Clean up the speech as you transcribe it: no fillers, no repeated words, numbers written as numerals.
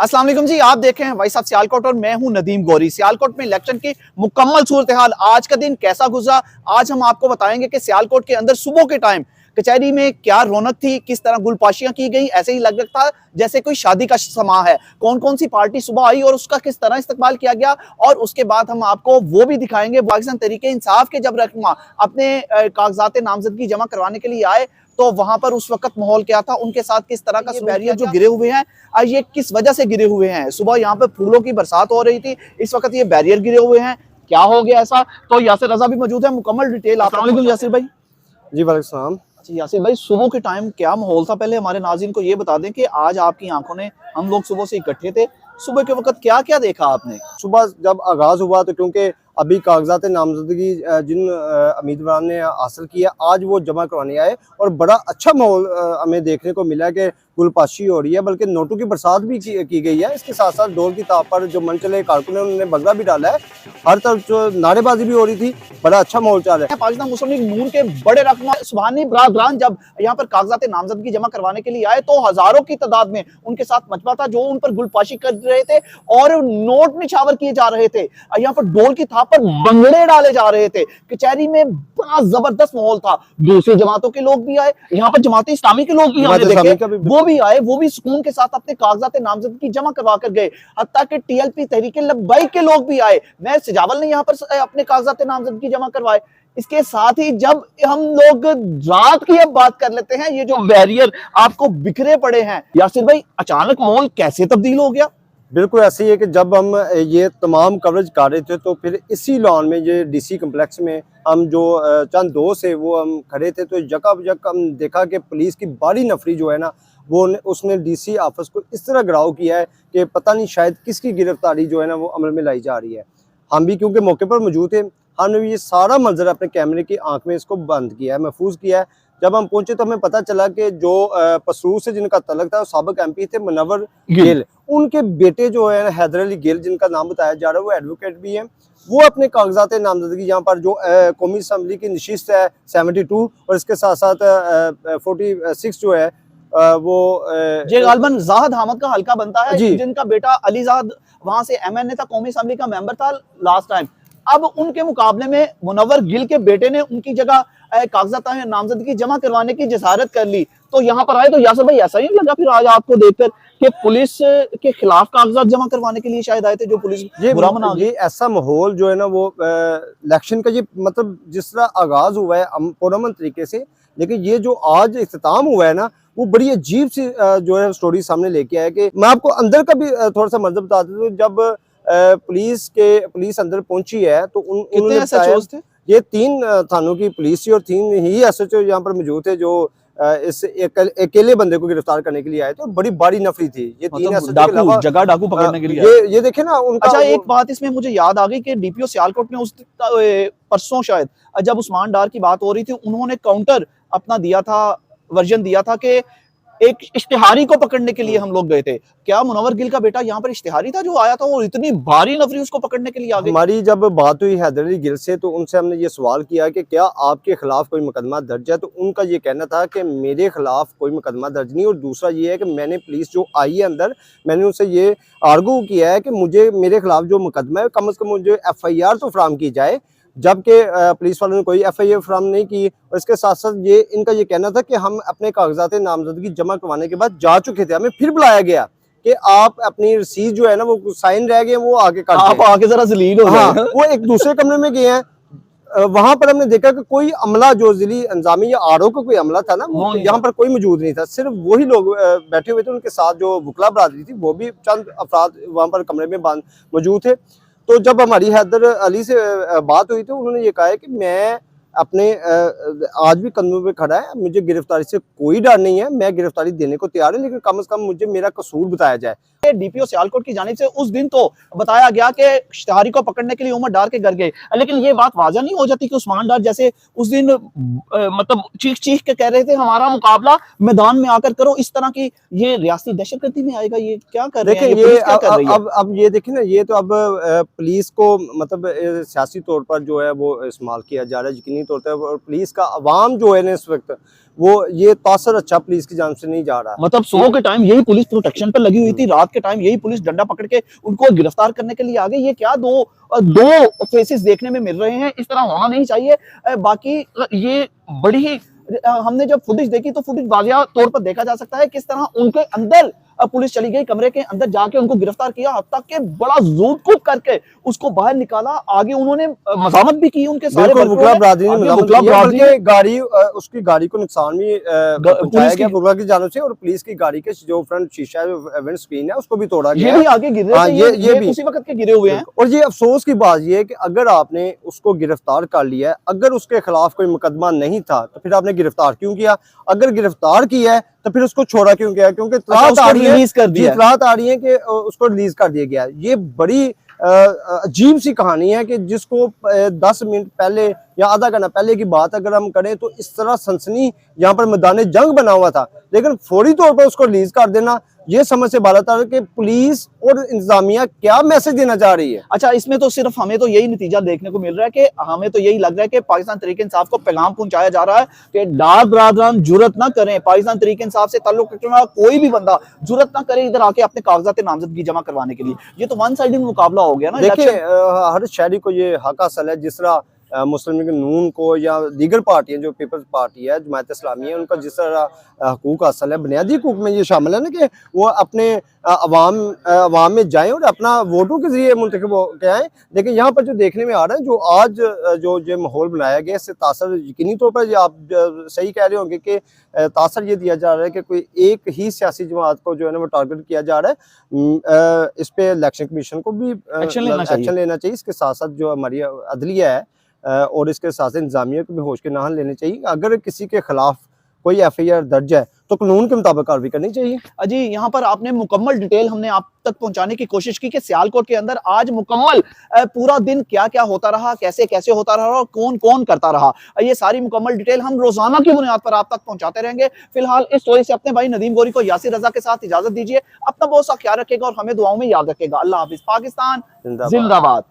अस्सलाम वालेकुम जी, आप देख रहे हैं वॉइस ऑफ सियालकोट और मैं हूं नदीम गौरी। सियालकोट में इलेक्शन की मुकम्मल सूरत हाल, आज का दिन कैसा गुजरा, आज हम आपको बताएंगे कि सियालकोट के अंदर सुबह के टाइम कचहरी में क्या रौनक थी, किस तरह गुलपाशियां की गई। ऐसे ही लग रहा था जैसे कोई शादी का समा है। कौन कौन सी पार्टी सुबह आई और उसका किस तरह इस्तकबाल किया गया, और उसके बाद हम आपको वो भी दिखाएंगे पाकिस्तान तहरीक इंसाफ के जब रहनुमा अपने कागजात नामजदगी जमा करवाने के लिए आए तो वहां पर उस वक्त माहौल क्या था, उनके साथ किस तरह का बैरियर जो गिरे हुए हैं, ये किस वजह से गिरे हुए हैं। सुबह यहाँ पे फूलों की बरसात हो रही थी, इस वक्त ये बैरियर गिरे हुए हैं, क्या हो गया ऐसा। तो यासिर रजा भी मौजूद है, मुकम्मल डिटेल आप। यासिर भाई जी वालेकुम। अच्छा यासिर भाई, सुबह के टाइम क्या माहौल था, पहले हमारे नाज़रीन को ये बता दें कि आज आपकी आंखों ने, हम लोग सुबह से इकट्ठे थे, सुबह के वक्त क्या क्या देखा आपने। सुबह जब आगाज हुआ तो क्योंकि अभी कागजात नामजदगी जिन उम्मीदवार ने हासिल किया आज वो जमा करवाने आए और बड़ा अच्छा माहौल हमें देखने को मिला कि गुलपाशी हो रही है, बल्कि नोटों की बरसात भी की गई है। इसके साथ साथ ढोल की ताप पर जो मनचले कारकुन है उन्होंने बगला भी डाला है, हर तरफ जो नारेबाजी भी हो रही थी, बड़ा अच्छा माहौल चल रहा है। पाकिस्तान मुस्लिम लीग नून के बड़े रहनुमा सुबहानी बरादरान जब यहाँ पर कागजात नामजदगी जमा करवाने के लिए आए तो हजारों की तादाद में उनके साथ मजमा था, जो उन पर गुलपाशी कर रहे थे और नोट निछावर किए जा रहे थे। यहाँ पर ढोल की थाप पर बंगड़े डाले जा रहे थे। कचहरी में बड़ा जबरदस्त माहौल था। दूसरी जमातों के लोग भी आए, यहाँ पर जमात इस्लामी के लोग भी हमने देखे, वो भी आए, वो भी सुकून के साथ अपने कागजात नामजदगी जमा करवा कर गए। हत्ता कि टीएलपी तहरीक लब्बैक के लोग भी आए। मैं सजावल ने यहाँ पर अपने कागजात नामजदगी जमा करवाए। इसके साथ ही जब हम लोग रात की अब बात कर लेते हैं, ये जो बैरियर आपको बिखरे पड़े हैं, यासिर भाई अचानक माहौल कैसे तब्दील हो गया। बिल्कुल ऐसे ही है कि जब हम ये तमाम कवरेज कर रहे थे तो फिर इसी लॉन में ये डीसी कम्प्लेक्स में हम जो चंद दोस्त है वो हम खड़े थे, तो जगह हम देखा कि पुलिस की बड़ी नफरी जो है ना वो उसने डीसी ऑफिस को इस तरह घिराव किया है कि पता नहीं शायद किसकी गिरफ्तारी जो है ना वो अमल में लाई जा रही है। हम भी क्योंकि मौके पर मौजूद थे, हमने भी ये सारा मंजर अपने कैमरे की आंख में इसको बंद किया है, महफूज किया है। जब हम पहुंचे तो हमें पता चला कि जो पसरूर से जिनका तलक था वो साबिक एमपी थे मुनव्वर गिल, उनके बेटे जो है हैदर अली गिल, जिनका नाम बताया जा रहा है, वो एडवोकेट भी हैं। वो अपने कागजात नामजदगी यहाँ पर जो कौमी असम्बली की नशिस्त है 72 और इसके साथ साथ 46 जो है वो ये गालबन जाहद हामद का हल्का बनता है, जिनका बेटा अली जाहद वहां से एमएनए था, कौमी असम्बली का मेंबर था लास्ट टाइम। अब उनके मुकाबले में मुनव्वर गिल के बेटे ने उनकी जगह कागजात नामजदगी जमा करवाने की जसारत कर ली। तो यहाँ पर आए तो यासिर भाई ऐसा ही लगा फिर आज आपको देखकर कि पुलिस के खिलाफ कागजात जमा करवाने के लिए शायद आए थे, जो पुलिस बुरा मना गई। ऐसा माहौल जो है ना वो इलेक्शन का ये मतलब जिस तरह आगाज हुआ है पुरअमन तरीके से, लेकिन ये जो आज इख्तिताम हुआ है ना वो बड़ी अजीब सी जो है स्टोरी सामने लेके आया। कि मैं आपको अंदर का भी थोड़ा सा मंजर बता देता हूँ। जब पुलिस अंदर पहुंची है तो उन्होंने ये 3 थानों की पुलिस थी और 3 ही एसएचओ यहाँ पर मौजूद थे जो इस अकेले बंदे को गिरफ्तार करने के लिए आए थे। बड़ी बड़ी नफरी थी ये 3 एसएचओ जगह डाकू पकड़ने के लिए। ये देखे ना उनका। अच्छा, एक बात इसमें मुझे याद आ गई कि डीपीओ सियालकोट में उस परसों शायद जब उस्मान डार की बात हो रही थी, उन्होंने काउंटर अपना दिया था, वर्जन दिया था कि एक इश्तिहारी को पकड़ने के लिए हम लोग गए थे। क्या मुनव्वर गिल का बेटा यहाँ पर इश्तिहारी था जो आया था और इतनी भारी नफरी उसको पकड़ने के लिए आ गई। हमारी जब बात हुई हैदर अली गिल से तो उनसे हमने ये सवाल किया कि क्या आपके खिलाफ कोई मुकदमा दर्ज है, तो उनका ये कहना था कि मेरे खिलाफ कोई मुकदमा दर्ज नहीं। और दूसरा ये है कि मैंने पुलिस जो आई है अंदर, मैंने उनसे ये आर्गू किया है कि मेरे खिलाफ जो मुकदमा है कम से कम मुझे FIR तो फराम की जाए, जबकि पुलिस वालों ने कोई FIR फराम नहीं की। और इसके साथ साथ ये इनका ये कहना था कि हम अपने कागजात नामजदगी जमा करवाने के बाद जा चुके थे, हमें फिर बुलाया गया कि आप अपनी रसीद जो है ना वो साइन रह गए, वो आगे काट आप आगे जरा जलील हो गए। वो एक दूसरे कमरे में गए हैं। वहां पर हमने देखा कि कोई अमला जो जिली इंतजामी या आरओ का कोई अमला था ना, यहाँ पर कोई मौजूद नहीं था, सिर्फ वही लोग बैठे हुए थे। उनके साथ जो वकला बरादरी थी वो भी चंद अफराद वहां पर कमरे में मौजूद थे। तो जब हमारी हैदर अली से बात हुई तो उन्होंने ये कहा है कि मैं अपने आज भी कदमों पे खड़ा है, मुझे गिरफ्तारी से कोई डर नहीं है, मैं गिरफ्तारी देने को तैयार हूं, लेकिन कम से कम मुझे मेरा कसूर बताया जाए। डीपीओ सियालकोट की जानिब से उस दिन तो बताया गया कि इश्तिहारी को पकड़ने के लिए उमर डार के घर गए, लेकिन ये बात वाज़ह नहीं हो जाती कि उस्मान डार जैसे उस दिन मतलब चीख के कह रहे थे हमारा मुकाबला मैदान में आकर करो, इस तरह की ये रियासती दहशतगर्दी में आएगा। ये क्या कर रहे हैं, ये अब ये देखें ना, ये तो अब पुलिस को मतलब सियासी तौर पर जो है वो इस्तेमाल किया जा रहा है यकीनी तौर पर। और पुलिस का अवाम जो है ना इस वक्त वो ये तासर अच्छा पुलिस की जानिब से नहीं जा रहा। मतलब सुबह के टाइम यही पुलिस प्रोटेक्शन पे लगी हुई थी, रात के टाइम यही पुलिस डंडा पकड़ के उनको गिरफ्तार करने के लिए आ गई। ये क्या दो फेसेस देखने में मिल रहे हैं, इस तरह होना नहीं चाहिए। बाकी ये बड़ी ही हमने जब फुटेज देखी तो फुटेज वाजिया तौर पर देखा जा सकता है किस तरह उनके अंदर पुलिस चली गई, कमरे के अंदर जाके उनको गिरफ्तार किया, हद तक के बड़ा जूद कूद करके उसको बाहर निकाला। आगे उन्होंने मजामत भी की उनके सारे वकला बरादरी ने मजामत किया, बल्कि गाड़ी उसकी गाड़ी को नुकसान भी पहुंचाया गया वकला की जानिब से, और पुलिस की गाड़ी के जो फ्रंट शीशा है, विंड स्क्रीन है, उसको भी तोड़ा गया। ये भी आगे गिर रहे थे, ये भी उसी वक्त के गिरे हुए हैं। और ये अफसोस की बात ये है कि अगर आपने उसको गिरफ्तार कर लिया है, अगर उसके खिलाफ कोई मुकदमा नहीं था तो फिर आपने गिरफ्तार क्यों किया? अगर गिरफ्तार किया है तो फिर उसको छोड़ा क्यों गया? क्योंकि इत्तलात आ रही है कि उसको रिलीज कर दिया गया। ये बड़ी अजीब सी कहानी है कि जिसको 10 मिनट पहले या आधा घंटा पहले की बात अगर हम करें तो इस तरह सनसनी यहाँ पर मैदान जंग बना हुआ था, लेकिन फौरी तौर पर उसको रिलीज कर देना, ये समझ से बाहर था कि पुलिस और इंतजामिया क्या मैसेज देना चाह रही है। अच्छा, इसमें तो सिर्फ हमें तो यही नतीजा देखने को मिल रहा है कि हमें तो यही लग रहा है कि पाकिस्तान तहरीक-ए-इंसाफ को पैगाम पहुंचाया जा रहा है कि डार बरादरान जुर्रत ना करें, पाकिस्तान तहरीक-ए-इंसाफ से ताल्लुक रखने वाला कोई भी बंदा जुर्रत ना करे इधर आके अपने कागजात नामजदगी जमा करवाने के लिए। ये तो वन साइडेड मुकाबला हो गया ना। देखिए, हर शहरी को ये हक हासिल है, जिस तरह मुस्लिम लीग नून को या दीगर पार्टियां जो पीपल्स पार्टी है, जमात इस्लामी है, उनका जिस तरह हकूक हासिल है, बुनियादी हकूक में ये शामिल है ना कि वो अपने अवाम में जाएं और अपना वोटों के जरिए मुंतखब के आए। लेकिन यहाँ पर जो देखने में आ रहा है, जो आज जो माहौल बनाया गया, इससे तासर यकीनी तौर पर आप सही कह रहे होंगे कि तासर ये दिया जा रहा है कि कोई एक ही सियासी जमात को जो है ना वो टारगेट किया जा रहा है। इस पे इलेक्शन कमीशन को भी एक्शन लेना चाहिए। इसके साथ साथ जो हमारी अदलिया है और इसके साथ इंतजामिया को भी होश के नाहन लेने चाहिए। अगर किसी के खिलाफ कोई FIR दर्ज है तो कानून के मुताबिक कार्रवाई करनी चाहिए। जी, यहाँ पर आपने मुकम्मल डिटेल हमने आप तक पहुंचाने की कोशिश की कि सियालकोट के अंदर आज मुकम्मल पूरा दिन क्या क्या होता रहा, कैसे कैसे होता रहा और कौन कौन करता रहा, ये सारी मुकम्मल डिटेल हम रोजाना की बुनियाद पर आप तक पहुंचाते रहेंगे। फिलहाल इस स्टोरी से अपने भाई नदीम गोरी को यासिर रजा के साथ इजाजत दीजिए। अपना बहुत सा ख्याल रखेगा और हमें दुआओं में याद रखेगा। अल्लाह हाफिज। पाकिस्तान जिंदाबाद।